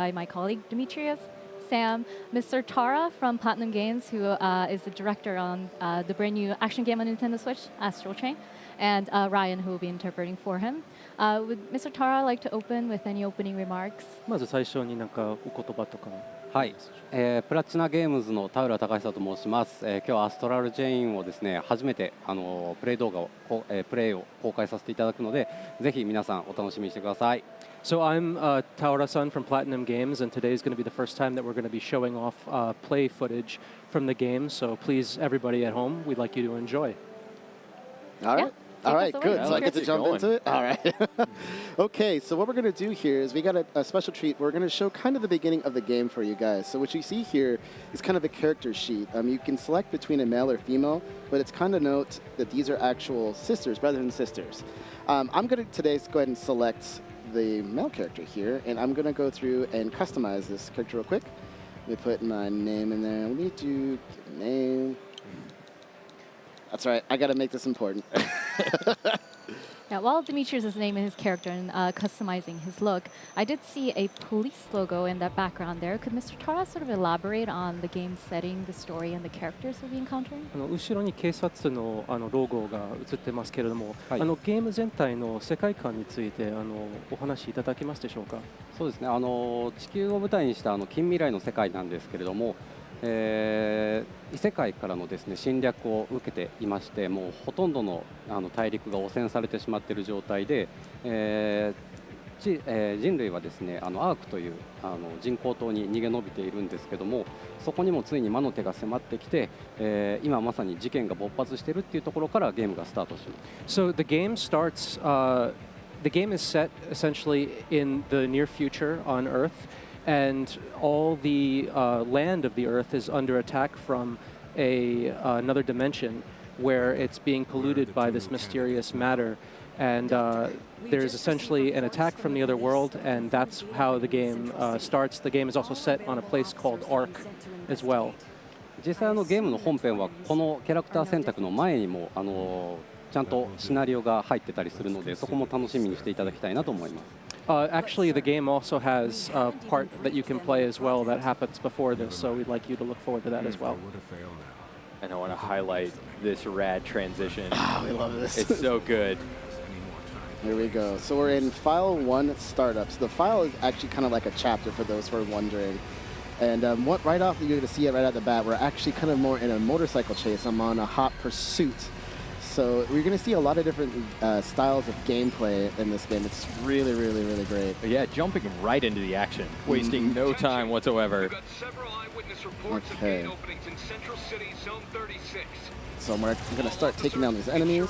by my colleague Demetrius, Sam, Mr. Tara from Platinum Games, who is the director on the brand new action game on Nintendo Switch, Astral, and Ryan, who will be interpreting for him. Would Mr. Tara like to open with any opening remarks? まず最初になんかお言葉とか。はい、プラチナゲームズの田浦隆久と申します。今日はアストラルチェインをですね、初めてプレイ動画をプレイを公開させていただくので、ぜひ皆さんお楽しみにしてください。So I'm Taura-san from Platinum Games, and today is going to be the first time that we're going to be showing off play footage from the game. So please, everybody at home, we'd like you to enjoy. All right. All right, good. So I get to Let's jump get into it? All right. Okay, so what we're going to do here is we got a special treat. We're going to show kind of the beginning of the game for you guys. So what you see here is kind of a character sheet. You can select between a male or female, but it's kind of note that these are actual sisters, brothers and sisters. I'm going to today go ahead and select the male character here, and I'm going to go through and customize this character real quick. Let me put my name in there. Let me do give a name. That's right. I got to make this important. Yeah, while Demetrius is naming his character and customizing his look, I did see a police logo in that background there. Could Mr. Tara sort of elaborate on the game setting, the story, and the characters we'll be encountering? 後ろに警察のロゴが映ってますけれども、はい、ゲーム全体の世界観についてお話しいただけますでしょうか。そうですね。地球を舞台にした近未来の世界なんですけれども。異世界からのですね侵略を受けていまして、もうほとんどの大陸が汚染されてしまっている状態で、人類はですねアークという人工島に逃げ延びているんですけども、そこにもついに魔の手が迫ってきて、今まさに事件が勃発しているっていうところからゲームがスタートします。So the game starts. The game is set essentially in the near future on Earth. And all the land of the Earth is under attack from another dimension where it's being polluted by this mysterious matter. And there's essentially an attack from the other world, and that's how the game starts. The game is also set on a place called Ark as well. 実際ゲームの本編はこのキャラクター選択の前にもちゃんとシナリオが入ってたりするので、そこも楽しみにしていただきたいなと思います。Actually, the game also has a part that you can play as well that happens before this, so we'd like you to look forward to that as well. And I want to highlight this rad transition. Oh, we love this. It's so good. Here we go. So we're in File 1 Startup. So the file is actually kind of like a chapter for those who are wondering. And right off, you're going to see it right at the bat. We're actually kind of more in a motorcycle chase. I'm on a hot pursuit. So we're going to see a lot of different styles of gameplay in this game. It's really, really, really great. Yeah, jumping right into the action, wasting no time whatsoever. Okay. So we're going to start taking down these enemies.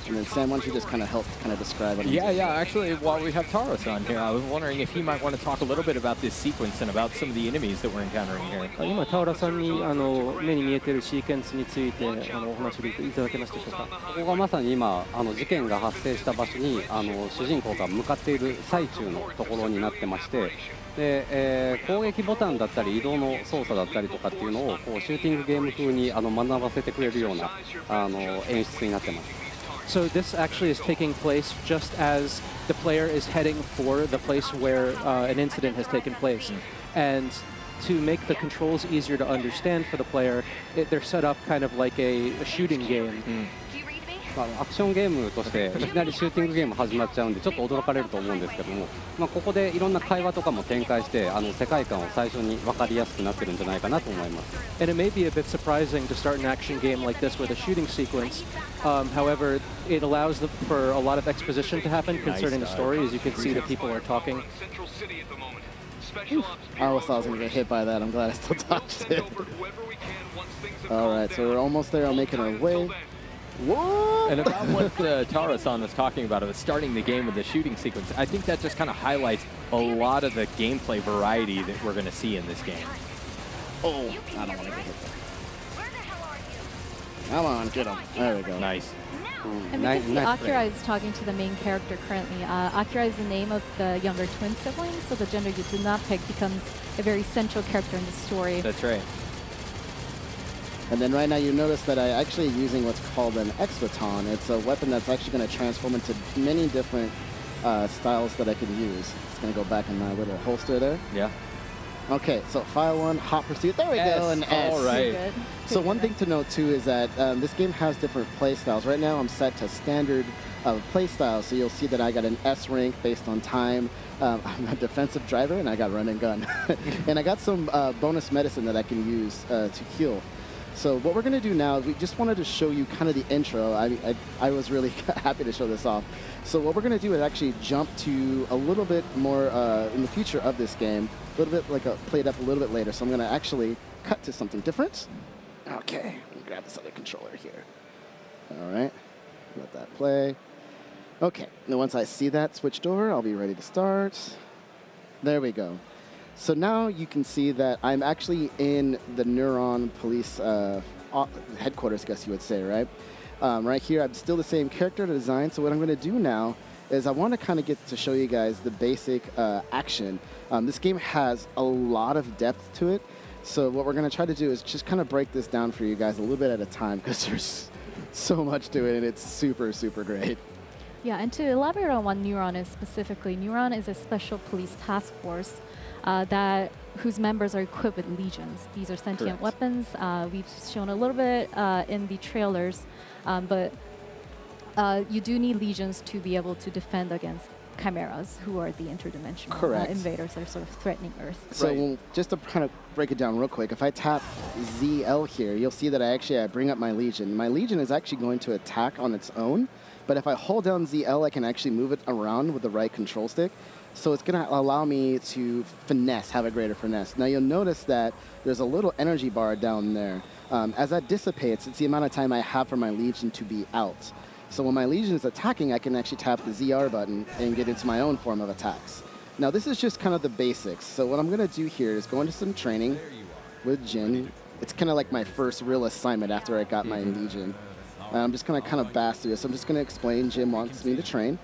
And then Sam, why don't you just kind of describe what Yeah, actually, while we have Taro-san here, I was wondering if he might want to talk a little bit about this sequence and about some of the enemies that we're encountering here. 今タウラさんに目に見えているシーケンスについてお話しいただけますでしょうか。ここがまさに今事件が発生した場所に主人公が向かっている最中のところになってまして。で攻撃ボタンだったり移動の操作だったりとかっていうのをこうシューティングゲーム風に学ばせてくれるような演出になってます。So this actually is taking place just as the player is heading for the place where an incident has taken place. And to make the controls easier to understand for the player, they're set up kind of like a shooting game. アクションゲームとしていきなりシューティングゲーム始まっちゃうんでちょっと驚かれると思うんですけども、ここでいろんな会話とかも展開して世界観を最初に分かりやすくなってるんじゃないかなと思います。And it may be a bit surprising to start an action game like this with a shooting sequence. However, it allows for a lot of exposition to happen concerning the story. As you can see, the people are talking. I always thought I was going to get hit by that. I'm glad I still dodged it. All right, so we're almost there. I'm making our way. Whoa! And about what Tara-san was talking about starting the game with the shooting sequence, I think that just kind of highlights a lot of the gameplay variety that we're going to see in this game. Oh, I don't want to get hit there. Come on, get him. There we go. Nice. And we can see Akira is talking to the main character currently. Akira is the name of the younger twin sibling, so the gender you did not pick becomes a very central character in the story. That's right. And then right now you notice that I'm actually using what's called an X-Baton. It's a weapon that's actually going to transform into many different styles that I can use. It's going to go back in my little holster there. Yeah. Okay, so File 1, Hot Pursuit. There we go. And S. All right. Good. So one thing to note too is that this game has different play styles. Right now I'm set to standard play style, so you'll see that I got an S rank based on time. I'm a defensive driver and I got run and gun. And I got some bonus medicine that I can use to heal. So what we're going to do now is we just wanted to show you kind of the intro. I was really happy to show this off. So what we're going to do is actually jump to a little bit more in the future of this game, a little bit like play it up a little bit later. So I'm going to actually cut to something different. Okay, let me grab this other controller here. All right, let that play. Okay, now once I see that switched over, I'll be ready to start. There we go. So now you can see that I'm actually in the Neuron Police headquarters, I guess you would say, right? Right here, I'm still the same character design. So what I'm going to do now is I want to kind of get to show you guys the basic action. This game has a lot of depth to it. So what we're going to try to do is just kind of break this down for you guys a little bit at a time because there's so much to it and it's super, super great. Yeah, and to elaborate on what Neuron is specifically, Neuron is a special police task force whose members are equipped with legions. These are sentient Correct. weapons. We've shown a little bit in the trailers, but you do need legions to be able to defend against chimeras, who are the interdimensional Correct. invaders that are sort of threatening Earth. So Right. just to kind of break it down real quick, if I tap ZL here, you'll see that I bring up my Legion. My Legion is actually going to attack on its own, but if I hold down ZL, I can actually move it around with the right control stick. So it's going to allow me to have a greater finesse. Now you'll notice that there's a little energy bar down there. As that dissipates, it's the amount of time I have for my Legion to be out. So when my Legion is attacking, I can actually tap the ZR button and get into my own form of attacks. Now this is just kind of the basics. So what I'm going to do here is go into some training with Jin. It's kind of like my first real assignment after I got my Legion. I'm just going to kind of bash through this. I'm just going to explain. Jim wants me to train.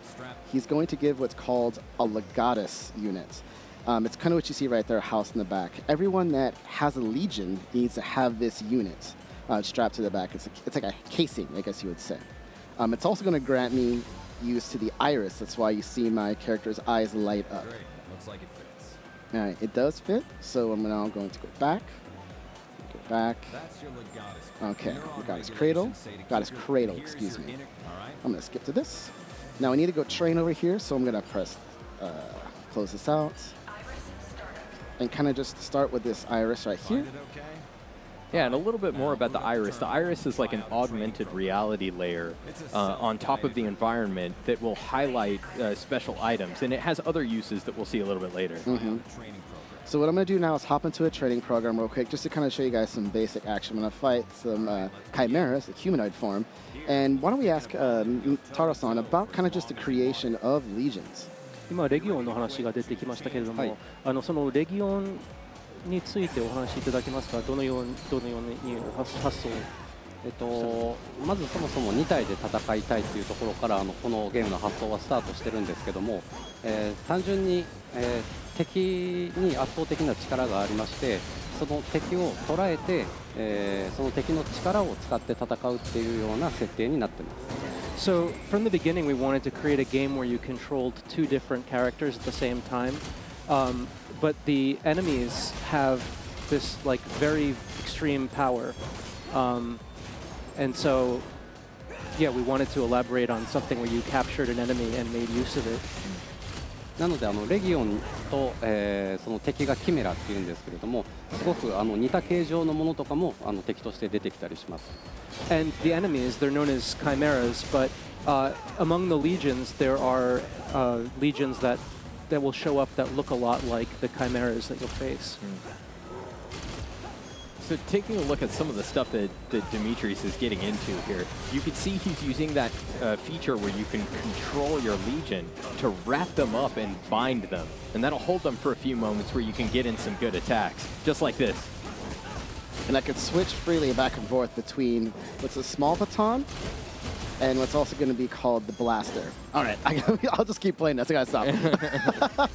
He's going to give what's called a Legatus unit. It's kind of what you see right there, house in the back. Everyone that has a Legion needs to have this unit strapped to the back. It's like a casing, I guess you would say. It's also going to grant me use to the iris. That's why you see my character's eyes light up. Great. Looks like it fits. All right, it does fit. So I'm now going to go back. Go back. That's your Legatus. Okay, Neuron Legatus regulations Cradle. say to keep Legatus your Cradle, ears, excuse your me. all right? I'm going to skip to this. Now I need to go train over here, so I'm going to press close this out. And kind of just start with this iris right here. Find it okay? Yeah, and a little bit more about the iris. The iris is like an augmented reality layer on top of the environment that will highlight special items, and it has other uses that we'll see a little bit later. Training program. So what I'm going to do now is hop into a training program real quick just to kind of show you guys some basic action. I'm going to fight some chimeras, the humanoid form. And why don't we ask Taro-san about kind of just the creation of legions. 今レギオンの話が出てきましたけれども、そのレギオンについてお話しいただけますか。どのように発想。まずそもそも2体で戦いたいというところからこのゲームの発想はスタートしてるんですけども、単純に、敵に圧倒的な力がありまして、その敵を捉えて、その敵の力を使って戦うっていうような設定になっています。So from the beginning, we wanted to create a game where you controlled two different characters at the same time, but the enemies have this like very extreme power, and so yeah, we wanted to elaborate on something where you captured an enemy and made use of it. なのでレギオンと、その敵がキメラっていうんですけれども、すごく似た形状のものとかも敵として出てきたりします。And the enemies, they're known as chimeras, but among the legions, there are legions that will show up that look a lot like the chimeras that you'll face. So taking a look at some of the stuff that Dimitris is getting into here, you can see he's using that feature where you can control your Legion to wrap them up and bind them. And that'll hold them for a few moments where you can get in some good attacks, just like this. And I could switch freely back and forth between what's a small baton and what's also going to be called the blaster. All right, I'll just keep playing this. I got to stop.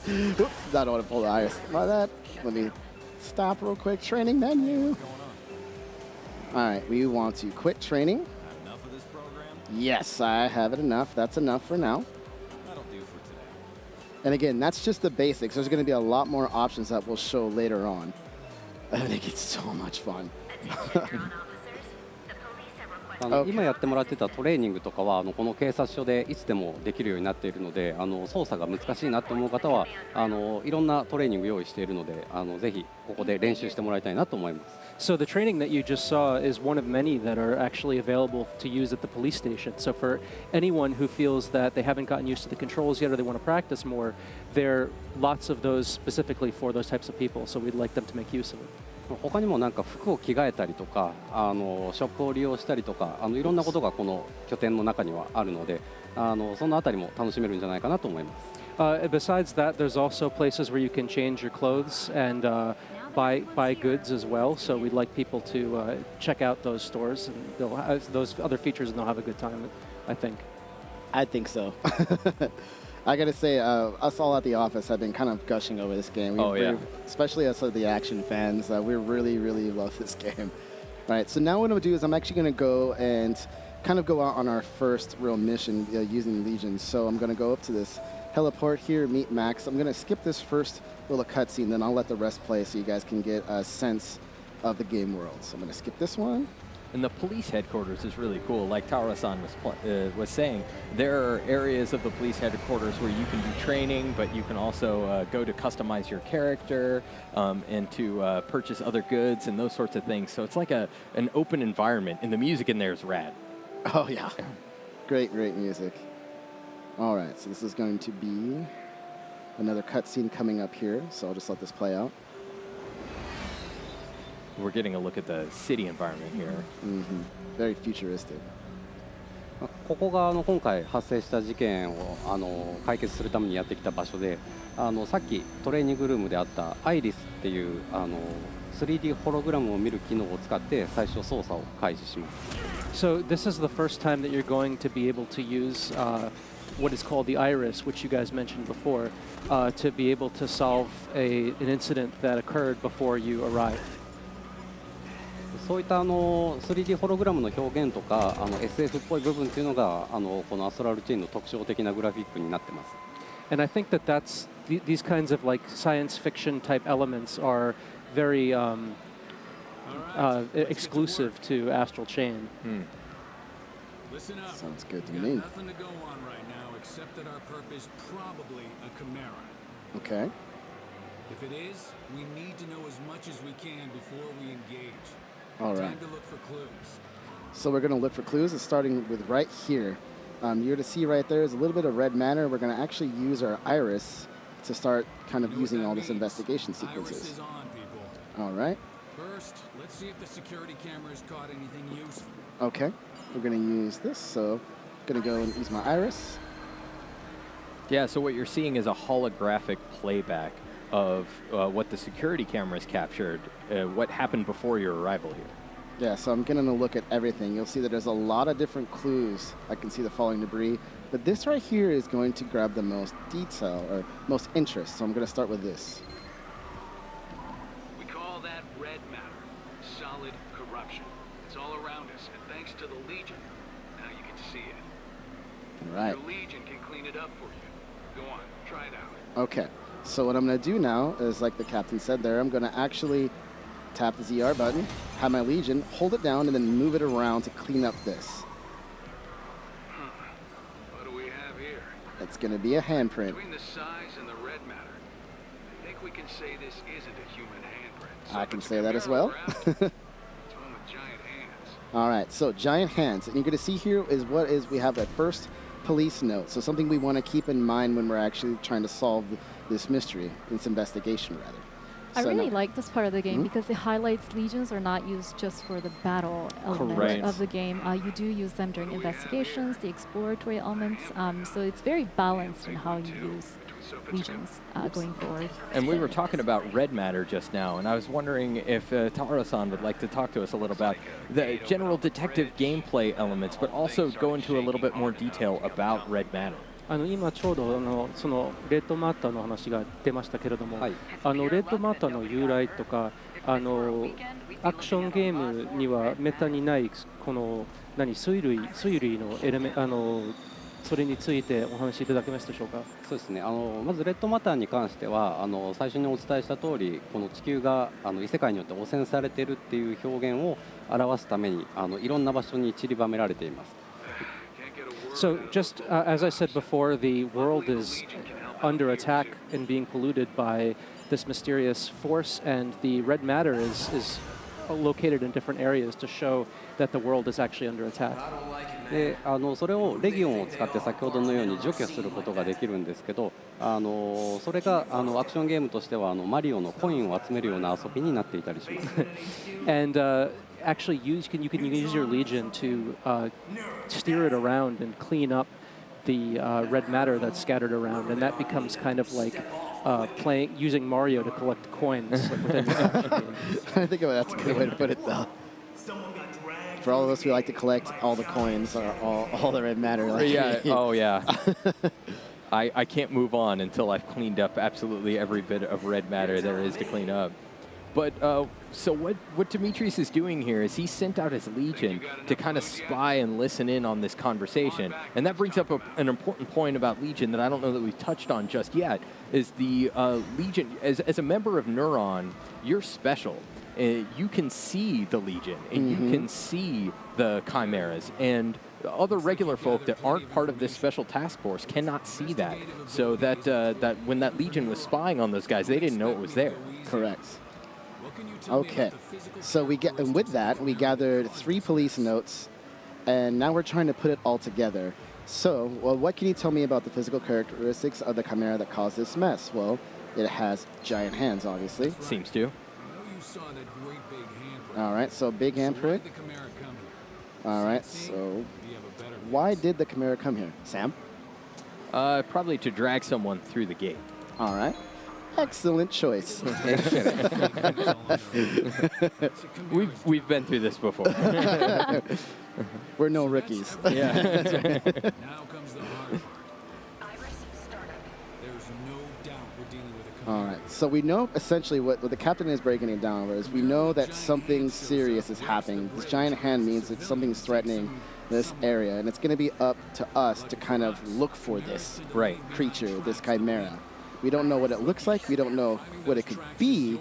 Oops, I don't want to pull the iris. About that, let me stop real quick. Training menu. All right, we want to quit training. Enough of this program? Yes, I have it enough. That's enough for now. That'll do for today. And again, that's just the basics. There's going to be a lot more options that we'll show later on. I think it's so much fun. 今やってもらってたトレーニングとかはこの警察署でいつでもできるようになっているので操作が難しいなと思う方はいろんなトレーニング用意しているのでぜひここで練習してもらいたいなと思います。So the training that you just saw is one of many that are actually available to use at the police station. So for anyone who feels that they haven't gotten used to the controls yet or they want to practice more, there are lots of those specifically for those types of people. So we'd like them to make use of it. 他にもなんか服を着替えたりとかショップを利用したりとかいろんなことがこの拠点の中にはあるのでそのあたりも楽しめるんじゃないかなと思います。Besides that, there's also places where you can change your clothes and buy goods as well. So we'd like people to check out those stores and they'll have those other features and they'll have a good time, I think. I think so. I gotta say, us all at the office have been kind of gushing over this game. Especially us, the action fans. We really, really love this game. All right, so now what I'm gonna do is I'm actually gonna go and kind of go out on our first real mission using Legion. So I'm gonna go up to this heliport here, meet Max. I'm gonna skip this first little cutscene, then I'll let the rest play so you guys can get a sense of the game world. So I'm gonna skip this one. And the police headquarters is really cool. Like Tara-san was saying, there are areas of the police headquarters where you can do training, but you can also go to customize your character and to purchase other goods and those sorts of things. So it's like an open environment, and the music in there is rad. Oh, yeah. Great, great music. All right, so this is going to be another cutscene coming up here, so I'll just let this play out. We're getting a look at the city environment here. Mm-hmm. Very futuristic. ここが今回発生した事件を解決するためにやってきた場所でさっきトレーニングルームであったアイリスっていう3D ホログラムを見る機能を使って最初操作を開始します。 So this is the first time that you're going to be able to use what is called the iris, which you guys mentioned before, to be able to solve an incident that occurred before you arrived. そういった3D ホログラムの表現とかSF っぽい部分っていうのがこのアストラルチェーンの特徴的なグラフィックになってます。 And I think that these kinds of like science fiction type elements are very exclusive to Astral Chain. Listen up. Sounds good to Got me. nothing to go on right now except that our perp is probably a chimera. Okay. If it is, we need to know as much as we can before we engage. All right. Time to look for clues. So we're going to look for clues. It's starting with right here. You're to see right there is a little bit of red matter. We're going to actually use our iris to start kind of using all this investigation sequences. Iris is on, people. All right. First, let's see if the security cameras caught anything useful. Okay. We're going to use this. So I'm going to go and use my iris. Yeah, so what you're seeing is a holographic playback of what the security cameras captured, what happened before your arrival here. Yeah, so I'm getting a look at everything. You'll see that there's a lot of different clues. I can see the falling debris. But this right here is going to grab the most detail or most interest. So I'm going to start with this. We call that red matter, solid corruption. It's all around us, and thanks to the Legion, now you can see it. All right. The Legion can clean it up for you. Go on, try it out. Okay. So what I'm going to do now is, like the captain said there, I'm going to actually tap the ZR button, have my Legion, hold it down, and then move it around to clean up this. What do we have here? It's going to be a handprint. Between the size and the red matter, I think we can say this isn't a human handprint. So I if can it's a say that as chimera well. around, it's one with giant hands. All right, so giant hands. And you're going to see here is what is we have that first police note. So something we want to keep in mind when we're actually trying to solve this mystery, this investigation rather. I So really now- like this part of the game because it highlights legions are not used just for the battle element Correct. of the game. You do use them during investigations, the exploratory elements. So it's very balanced in how you use legions going forward. And we were talking about red matter just now, and I was wondering if Tara-san would like to talk to us a little about the general detective gameplay elements, but also go into a little bit more detail about red matter. 今ちょうどそのレッドマッターの話が出ましたけれども、はい、レッドマッターの由来とかアクションゲームにはめったにないこの推理のエレメそれについてお話しいただけますでしょうか。そうですね。まずレッドマターに関しては最初にお伝えした通り、この地球が異世界によって汚染されているっていう表現を表すためにいろんな場所に散りばめられています。So just as I said before, the world is under attack and being polluted by this mysterious force, and the red matter is located in different areas to show that the world is actually under attack. でそれをレギオンを使って先ほどのように除去することができるんですけど、それがアクションゲームとしてはマリオのコインを集めるような遊びになっていたりします。And actually you can use your Legion to steer it around and clean up the red matter that's scattered around, and that becomes kind of like using Mario to collect coins. Like within the action game. I think that's a good way to put it, though. For all of us, we like to collect all the coins, or all the red matter. Like, Yeah. Oh, yeah. I can't move on until I've cleaned up absolutely every bit of red matter there is to clean up. But so what Demetrius is doing here is he sent out his Legion to kind of spy and listen in on this conversation. And that brings up an important point about Legion that I don't know that we've touched on just yet, is the Legion, as a member of Neuron, you're special. You can see the Legion, and you can see the Chimeras, and other regular folk that aren't part of this special task force cannot see that. So that when that Legion was spying on those guys, they didn't know it was there. Correct. Okay, so and with that, we gathered 3 police notes, and now we're trying to put it all together. So, what can you tell me about the physical characteristics of the Chimera that caused this mess? Well, it has giant hands, obviously. Seems to. All right, so big handprint. All right, so why did the Chimera come here? Sam? Probably to drag someone through the gate. All right. Excellent choice. We've been through this before. We're no rookies. Yeah. Now comes the hard part. There's no doubt we're dealing with a All right, so we know essentially what the captain is breaking it down over is we know that something serious is happening. This giant hand means that something's threatening this area, and it's going to be up to us to kind of look for this creature, this chimera. We don't know what it looks like, we don't know what it could be,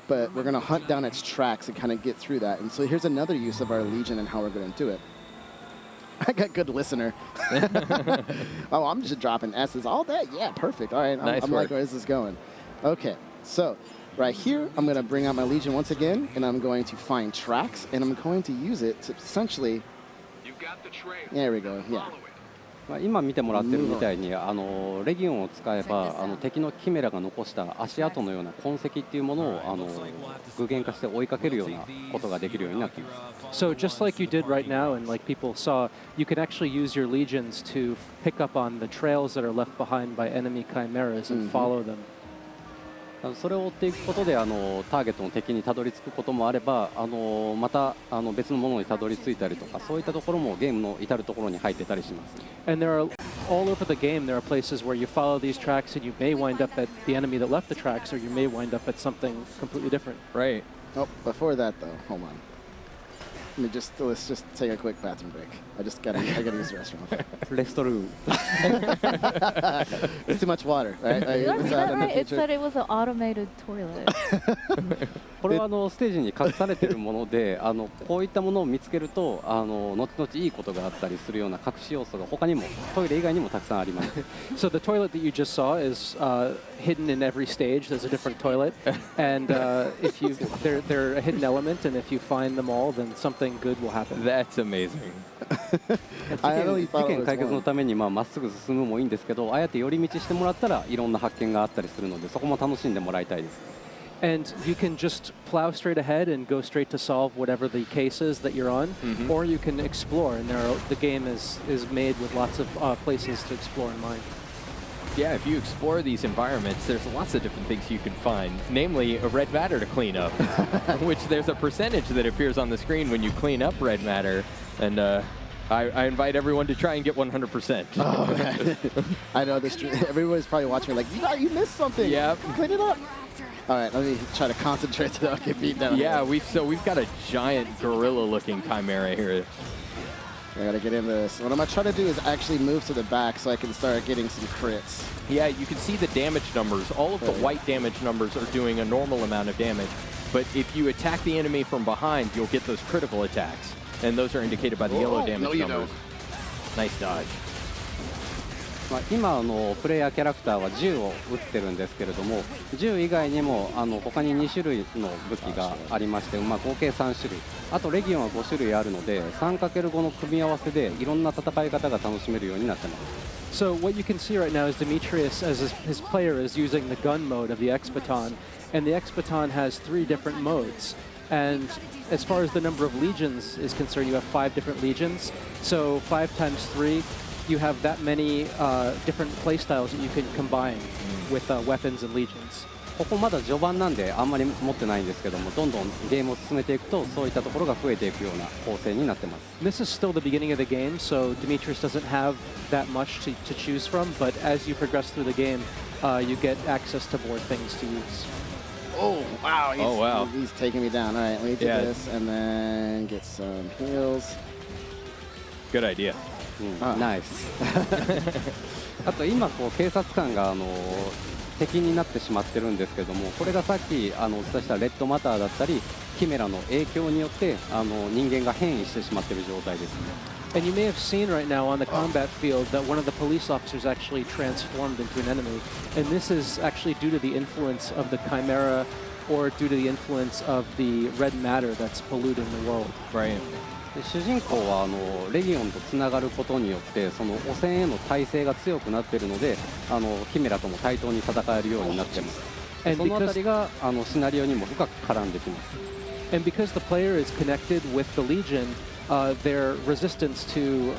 but we're going to hunt down its tracks and kind of get through that. And so here's another use of our Legion and how we're going to do it. I got good listener. Oh, I'm just dropping S's all day. Yeah, perfect. All right, Nice I'm work. like, where is this going? Okay, so right here, I'm going to bring out my Legion once again, and I'm going to find tracks, and I'm going to use it to essentially... You've got the trail. There we go, yeah. Follow it. 今見てもらってるみたいにレギオンを使えば敵のキメラが残した足跡のような痕跡っていうものを具現化して追いかけるようなことができるようになっています。 So just like you did right now, and like people saw, you can actually use your legions to pick up on the trails that are left behind by enemy chimeras and follow them. それを追っていくことでターゲットの敵にたどり着くこともあればまた別のものにたどり着いたりとかそういったところもゲームの至るところに入ってたりします。 And there are all over the game, there are places where you follow these tracks and you may wind up at the enemy that left the tracks, or you may wind up at something completely different. Right. Oh, before that though, hold on. Let's just take a quick bathroom break. I gotta use the restroom. レストルーム It's too much water, right? Is that right? It future. said it was an automated toilet. これはステージに隠されているものでこういったものを見つけると後々いいことがあったりするような隠し要素が他にもトイレ以外にもたくさんあります。 So the toilet that you just saw is hidden in every stage. There's a different toilet, and if you they're a hidden element, and if you find them all, then something good will happen. That's amazing. 事件解決のためにまっすぐ進むもいいんですけどあえて寄り道してもらったらいろんな発見があったりするのでそこも楽しんでもらいたいです。 And you can just plow straight ahead and go straight to solve whatever the case is that you're on, or you can explore. And the game is made with lots of places to explore in mind. Yeah, if you explore these environments, there's lots of different things you can find, namely a red matter to clean up, which there's a percentage that appears on the screen when you clean up red matter. And I invite everyone to try and get 100%. Oh, I know this. Everybody's probably watching me like, you missed something. Yep. Clean it up. All right, let me try to concentrate so I don't get beat down. Yeah, we've got a giant gorilla-looking chimera here. I gotta get in this. What I'm gonna try to do is actually move to the back so I can start getting some crits. Yeah, you can see the damage numbers. All of the white damage numbers are doing a normal amount of damage. But if you attack the enemy from behind, you'll get those critical attacks. And those are indicated by the yellow damage no, you numbers. Nice dodge. 今プレイヤーキャラクターは銃を撃ってるんですけれども、銃以外にも他に2種類の武器がありまして、合計3種類、あとレギオンは5種類あるので 3×5 の組み合わせでいろんな戦い方が楽しめるようになってます。 So what you can see right now is Demetrius, as his player, is using the gun mode of the X-Baton, and the X-Baton has 3 different modes. And as far as the number of legions is concerned, you have 5 different legions. So 5 times 3, you have that many different playstyles that you can combine with weapons and legions. ここまだ序盤なんであんまり持ってないんですけども、どんどんゲームを進めていくとそういったところが増えていくような構成になってます。 This is still the beginning of the game, so Demetrius doesn't have that much to choose from, but as you progress through the game, you get access to more things to use. Oh, wow. He's He's taking me down. All right, let me do this and then get some heals. Good idea. ナイス。あと今警察官が敵になってしまってるんですけども、これがさっきお伝えしたレッドマターだったりキメラの影響によって人間が変異してしまっている状態ですね。 And you may have seen right now on the combat field that one of the police officers actually transformed into an enemy. And this is actually due to the influence of the Chimera or due to the influence of the red matter that's polluting the world. Right. で主人公はレギオンとつながることによってその汚染への耐性が強くなっているのでキメラとも対等に戦えるようになっています。そのあたりがシナリオにも深く絡んできます。 And because the player is connected with the Legion, their resistance to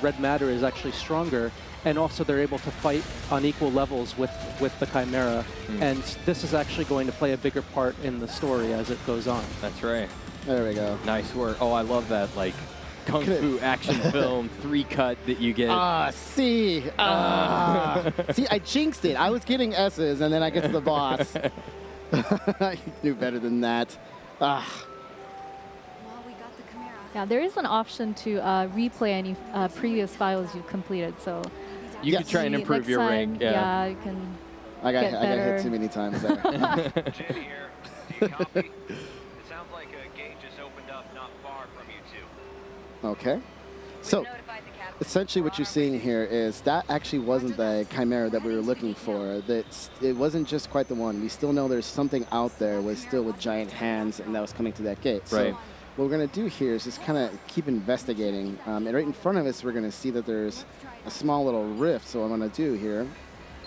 red matter is actually stronger, and also they're able to fight on equal levels with the Chimera. And this is actually going to play a bigger part in the story as it goes on. That's right. There we go. Nice work. Oh, I love that, like, kung fu action film 3-cut that you get. See, I jinxed it. I was getting S's, and then I get to the boss. I knew better than that. Yeah, there is an option to replay any previous files you've completed. So You could try and improve next your time, rank. Yeah, you can. I got better. hit too many times there. Jin here. Do you copy? It sounds like a gate just opened up not far from you two. Okay. So essentially what you're seeing here is that actually wasn't the Chimera that we were looking for. It wasn't just quite the one. We still know there's something out there with giant hands and that was coming to that gate. So Right. what we're going to do here is just kind of keep investigating. And right in front of us, we're going to see that there's a small little rift. So what I'm going to do here,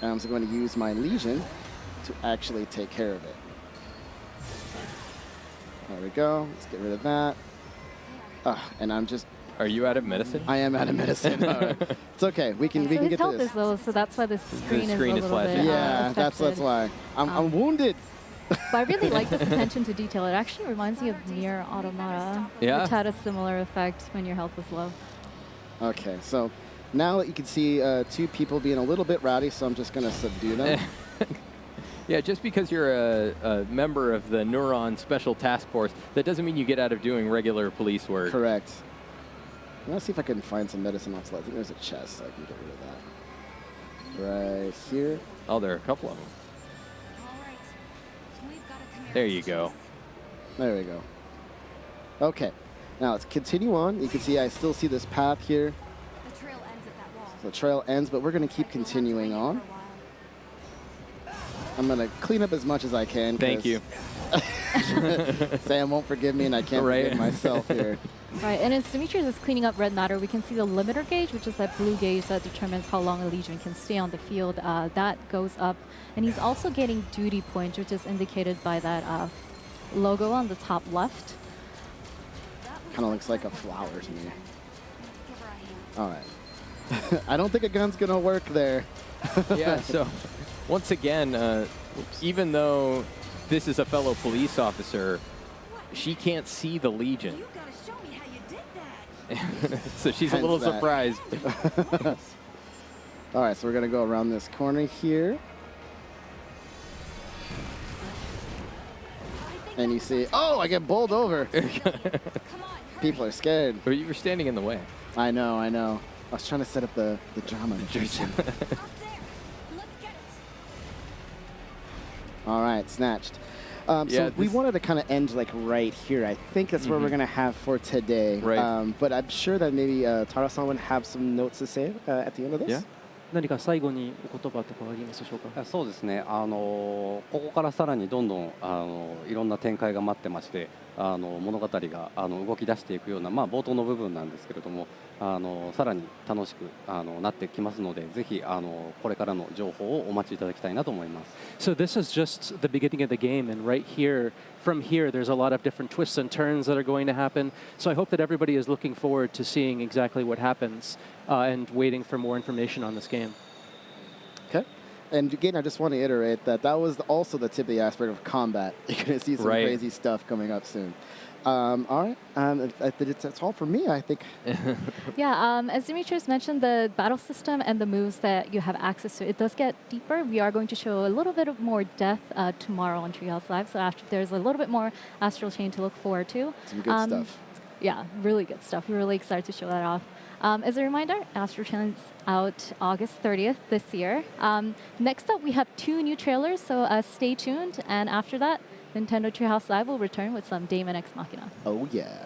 so I'm going to use my Legion to actually take care of it. There we go. Let's get rid of that. And I'm just... Are you out of medicine? I am out of medicine. Right. It's okay. We can His get health this. is low, so that's why the screen, screen is is a little flashing. bit Yeah, that's affected. why. I'm wounded. But I really like this attention to detail. It actually reminds me of Nier Automata, Yeah. which had a similar effect when your health was low. Okay, so now you can see 2 people being a little bit rowdy, so I'm just going to subdue them. Yeah, just because you're a member of the Neuron Special Task Force, that doesn't mean you get out of doing regular police work. Correct. Let's see if I can find some medicine outside. I think there's a chest, so I can get rid of that. Right here. Oh, there are a couple of them. There you go. There we go. Okay, now let's continue on. You can see I still see this path here. The trail ends at that wall. The trail ends, but we're going to keep continuing on. I'm going to clean up as much as I can. Thank you. Sam won't forgive me, and I can't forgive myself here. Right, and as Demetrius is cleaning up red matter, we can see the limiter gauge, which is that blue gauge that determines how long a Legion can stay on the field. That goes up, and he's also getting duty points, which is indicated by that logo on the top left. Kind of looks like a flower to me. All right. I don't think a gun's going to work there. Yeah, so once again, even though this is a fellow police officer, she can't see the Legion. You gotta show me how you did that. So she's a little Hence that. surprised. All right, so we're going to go around this corner here. And you see, oh, I get bowled over. Come on. People are scared. But you were standing in the way. I know. I was trying to set up the drama. Up there. Let's get it. All right, snatched. Yeah, So we this- wanted to kind of end like right here. I think that's where we're going to have for today. Right. But I'm sure that maybe Tara-san would have some notes to say at the end of this. Yeah. 何か最後にお言葉とかありますでしょうか。そうですね、ここからさらにどんどんいろんな展開が待ってまして、物語が動き出していくような、まあ、冒頭の部分なんですけれども、さらに楽しくなってきますので、ぜひこれからの情報をお待ちいただきたいなと思います。 So this is just the beginning of the game, and right here, from here, there's a lot of different twists and turns that are going to happen. So I hope that everybody is looking forward to seeing exactly what happens and waiting for more information on this game. Okay. And again, I just want to iterate that that was also the tip of the iceberg of combat. You're going to see some Right. crazy stuff coming up soon. All right. That's all for me, I think. Yeah, as Demetrius mentioned, the battle system and the moves that you have access to, it does get deeper. We are going to show a little bit of more depth tomorrow on Treehouse Live. So after there's a little bit more Astral Chain to look forward to. Some good stuff. Yeah, really good stuff. We're really excited to show that off. As a reminder, Astral Chain is out August 30th this year. Next up, we have 2 new trailers, so stay tuned. And after that, Nintendo Treehouse Live will return with some Daemon X Machina. Oh, yeah.